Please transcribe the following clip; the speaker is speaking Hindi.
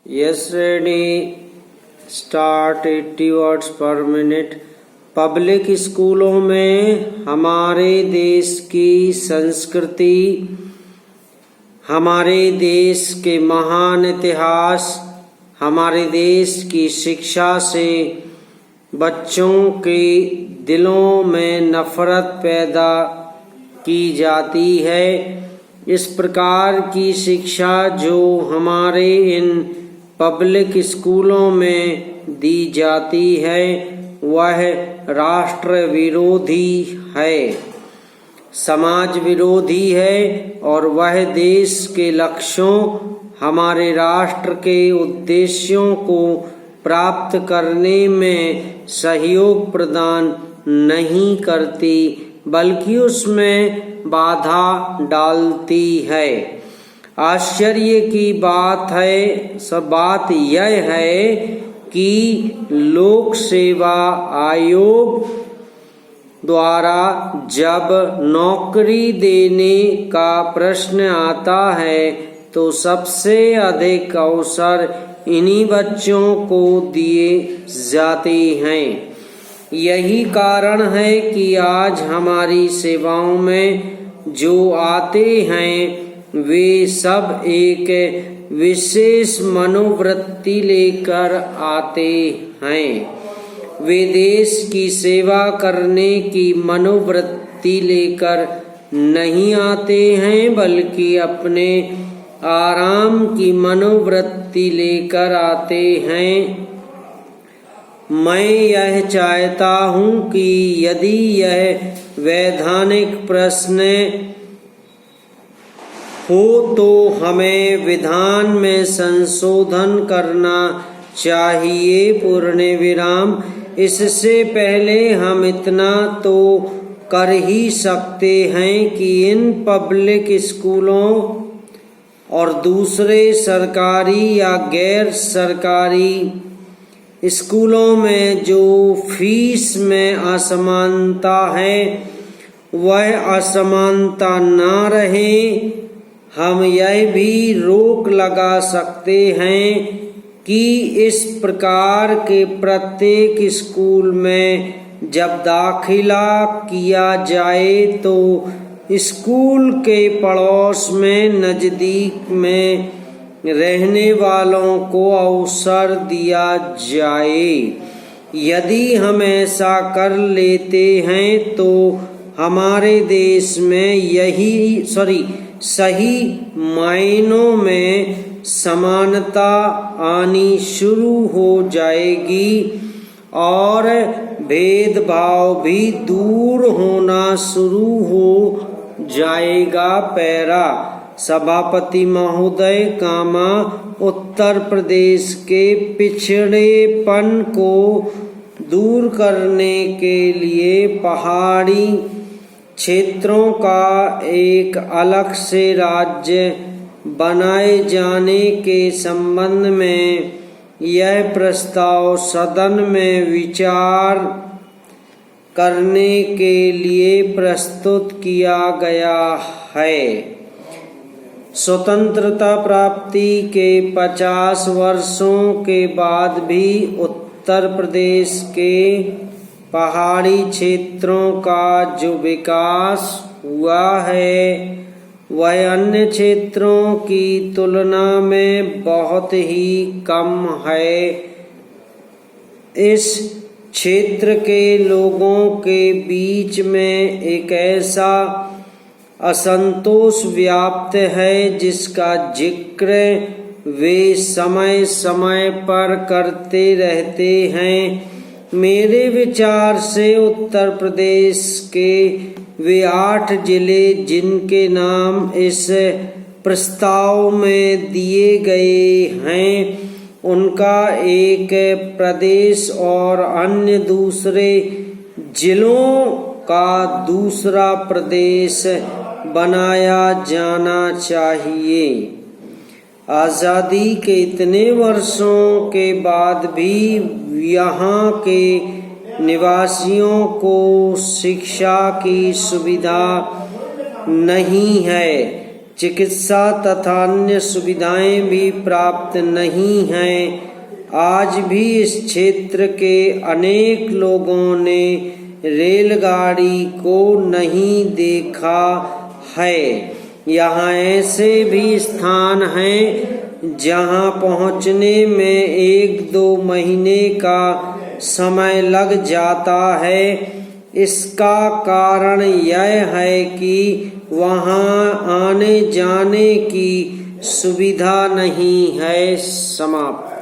Yes, ready. Start 80 words per minute. Public स्कूलों में हमारे देश की संस्कृति, हमारे देश के महान इतिहास, हमारे देश की शिक्षा से बच्चों के दिलों में नफरत पैदा की जाती है। इस प्रकार की शिक्षा जो हमारे इन पब्लिक स्कूलों में दी जाती है वह राष्ट्र विरोधी है, समाज विरोधी है और वह देश के लक्ष्यों, हमारे राष्ट्र के उद्देश्यों को प्राप्त करने में सहयोग प्रदान नहीं करती बल्कि उसमें बाधा डालती है। आश्चर्य की बात यह है कि लोक सेवा आयोग द्वारा जब नौकरी देने का प्रश्न आता है तो सबसे अधिक अवसर इन्हीं बच्चों को दिए जाते हैं। यही कारण है कि आज हमारी सेवाओं में जो आते हैं वे सब एक विशेष मनोवृत्ति लेकर आते हैं। वे देश की सेवा करने की मनोवृत्ति लेकर नहीं आते हैं बल्कि अपने आराम की मनोवृत्ति लेकर आते हैं। मैं यह चाहता हूँ कि यदि यह वैधानिक प्रश्न हो तो हमें विधान में संशोधन करना चाहिए। पूर्ण विराम। इससे पहले हम इतना तो कर ही सकते हैं कि इन पब्लिक स्कूलों और दूसरे सरकारी या गैर सरकारी स्कूलों में जो फीस में असमानता है वह असमानता ना रहे। हम यह भी रोक लगा सकते हैं कि इस प्रकार के प्रत्येक स्कूल में जब दाखिला किया जाए तो स्कूल के पड़ोस में नज़दीक में रहने वालों को अवसर दिया जाए। यदि हम ऐसा कर लेते हैं तो हमारे देश में सही मायनों में समानता आनी शुरू हो जाएगी और भेदभाव भी दूर होना शुरू हो जाएगा। पैरा। सभापति महोदय, उत्तर प्रदेश के पिछड़ेपन को दूर करने के लिए पहाड़ी क्षेत्रों का एक अलग से राज्य बनाए जाने के संबंध में यह प्रस्ताव सदन में विचार करने के लिए प्रस्तुत किया गया है। स्वतंत्रता प्राप्ति के 50 वर्षों के बाद भी उत्तर प्रदेश के पहाड़ी क्षेत्रों का जो विकास हुआ है वह अन्य क्षेत्रों की तुलना में बहुत ही कम है। इस क्षेत्र के लोगों के बीच में एक ऐसा असंतोष व्याप्त है जिसका जिक्र वे समय समय पर करते रहते हैं। मेरे विचार से उत्तर प्रदेश के वे 8 जिले जिनके नाम इस प्रस्ताव में दिए गए हैं उनका एक प्रदेश और अन्य दूसरे जिलों का दूसरा प्रदेश बनाया जाना चाहिए। आज़ादी के इतने वर्षों के बाद भी यहाँ के निवासियों को शिक्षा की सुविधा नहीं है। चिकित्सा तथा अन्य सुविधाएं भी प्राप्त नहीं हैं। आज भी इस क्षेत्र के अनेक लोगों ने रेलगाड़ी को नहीं देखा है। यहाँ ऐसे भी स्थान हैं जहाँ पहुँचने में 1-2 महीने का समय लग जाता है। इसका कारण यह है कि वहाँ आने जाने की सुविधा नहीं है। समाप्त।